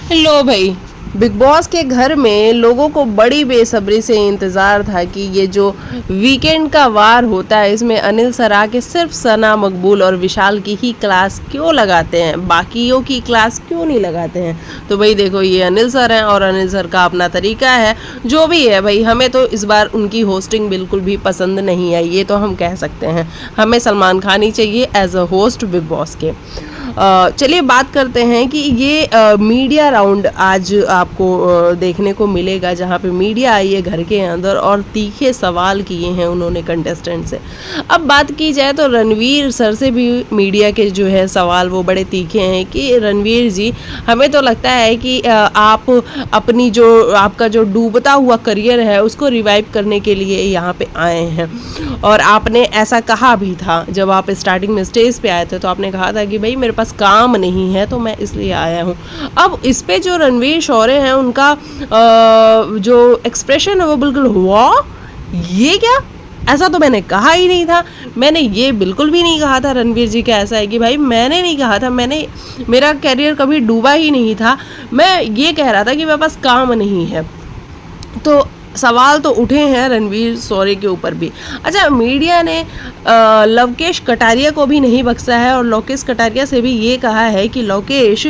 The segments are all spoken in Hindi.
हेलो भाई। बिग बॉस के घर में लोगों को बड़ी बेसब्री से इंतज़ार था कि ये जो वीकेंड का वार होता है इसमें अनिल सर आके सिर्फ सना, मकबूल और विशाल की ही क्लास क्यों लगाते हैं, बाकियों की क्लास क्यों नहीं लगाते हैं। तो भाई देखो, ये अनिल सर हैं और अनिल सर का अपना तरीका है। जो भी है भाई, हमें तो इस बार उनकी होस्टिंग बिल्कुल भी पसंद नहीं आई, ये तो हम कह सकते हैं। हमें सलमान खान ही चाहिए as a host Bigg Boss के। चलिए बात करते हैं कि ये मीडिया राउंड आज आपको देखने को मिलेगा, जहाँ पे मीडिया आई है घर के अंदर और तीखे सवाल किए हैं उन्होंने कंटेस्टेंट से। अब बात की जाए तो रणवीर सर से भी मीडिया के जो है सवाल वो बड़े तीखे हैं कि रणवीर जी, हमें तो लगता है कि आप अपनी जो आपका जो डूबता हुआ करियर है उसको रिवाइव करने के लिए यहाँ पे आए हैं। और आपने ऐसा कहा भी था जब आप स्टार्टिंग में स्टेज पे आए थे, तो आपने कहा था कि भाई मेरे पास काम नहीं है तो मैं इसलिए आया हूँ। अब इस पे जो रणवीर शौर्य हैं उनका जो एक्सप्रेशन है वो बिल्कुल हुआ, ये क्या, ऐसा तो मैंने कहा ही नहीं था। मैंने ये बिल्कुल भी नहीं कहा था रणवीर जी का ऐसा है कि भाई मैंने नहीं कहा था, मेरा करियर कभी डूबा ही नहीं था। मैं ये कह रहा था कि मेरे पास काम नहीं है। तो सवाल तो उठे हैं रणवीर शौर्य के ऊपर भी। अच्छा, मीडिया ने लवकेश कटारिया को भी नहीं बख्शा है और लोकेश कटारिया से भी ये कहा है कि लोकेश,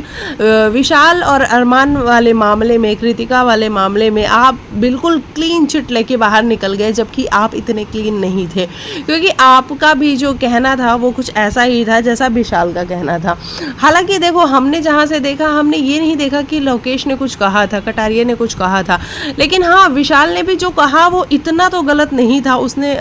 विशाल और अरमान वाले मामले में, कृतिका वाले मामले में आप बिल्कुल क्लीन चिट लेके बाहर निकल गए, जबकि आप इतने क्लीन नहीं थे। क्योंकि आपका भी जो कहना था वो कुछ ऐसा ही था जैसा विशाल का कहना था। हालांकि देखो, हमने जहाँ से देखा, हमने ये नहीं देखा कि लोकेश ने कुछ कहा था, कटारिया ने कुछ कहा था, लेकिन हाँ, विशाल ने भी जो कहा वो इतना तो गलत नहीं था। उसने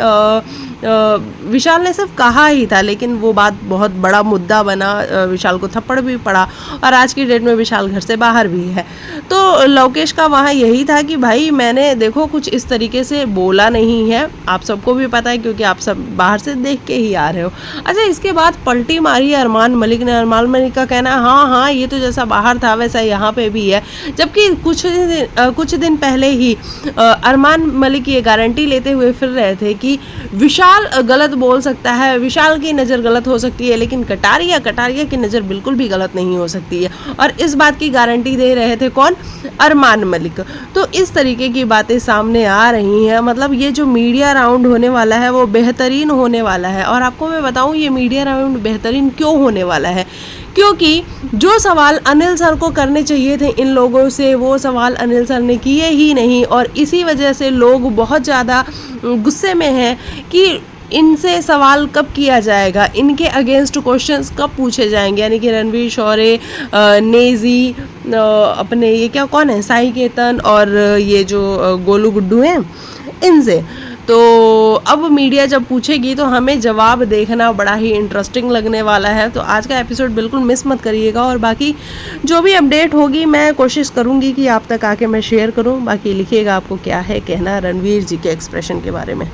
विशाल ने सिर्फ कहा ही था, लेकिन वो बात बहुत बड़ा मुद्दा बना, विशाल को थप्पड़ भी पड़ा और आज की डेट में विशाल घर से बाहर भी है। तो लोकेश का वहाँ यही था कि भाई मैंने देखो कुछ इस तरीके से बोला नहीं है, आप सबको भी पता है क्योंकि आप सब बाहर से देख के ही आ रहे हो। अच्छा, इसके बाद पलटी मारी अरमान मलिक ने। अरमान मलिक का कहना है हाँ ये तो जैसा बाहर था वैसा यहाँ पे भी है, जबकि कुछ दिन पहले ही अरमान मलिक ये गारंटी लेते हुए फिर रहे थे कि विशाल गलत बोल सकता है, विशाल की नज़र गलत हो सकती है, लेकिन कटारिया की नज़र बिल्कुल भी गलत नहीं हो सकती है। और इस बात की गारंटी दे रहे थे कौन? अरमान मलिक। तो इस तरीके की बातें सामने आ रही हैं। मतलब ये जो मीडिया राउंड होने वाला है वो बेहतरीन होने वाला है। और आपको मैं बताऊं, ये मीडिया राउंड बेहतरीन क्यों होने वाला है, क्योंकि जो सवाल अनिल सर को करने चाहिए थे इन लोगों से, वो सवाल अनिल सर ने किए ही नहीं। और इसी वजह से लोग बहुत ज़्यादा गुस्से में हैं कि इनसे सवाल कब किया जाएगा, इनके अगेंस्ट क्वेश्चंस कब पूछे जाएंगे। यानी कि रणवीर शौर्य, नेजी, अपने ये क्या कौन है, साई केतन और ये जो गोलू गुड्डू हैं, इनसे। तो अब मीडिया जब पूछेगी तो हमें जवाब देखना बड़ा ही इंटरेस्टिंग लगने वाला है। तो आज का एपिसोड बिल्कुल मिस मत करिएगा। और बाकी जो भी अपडेट होगी मैं कोशिश करूँगी कि आप तक आके मैं शेयर करूँ। बाकी लिखिएगा आपको क्या है कहना रणवीर जी के एक्सप्रेशन के बारे में।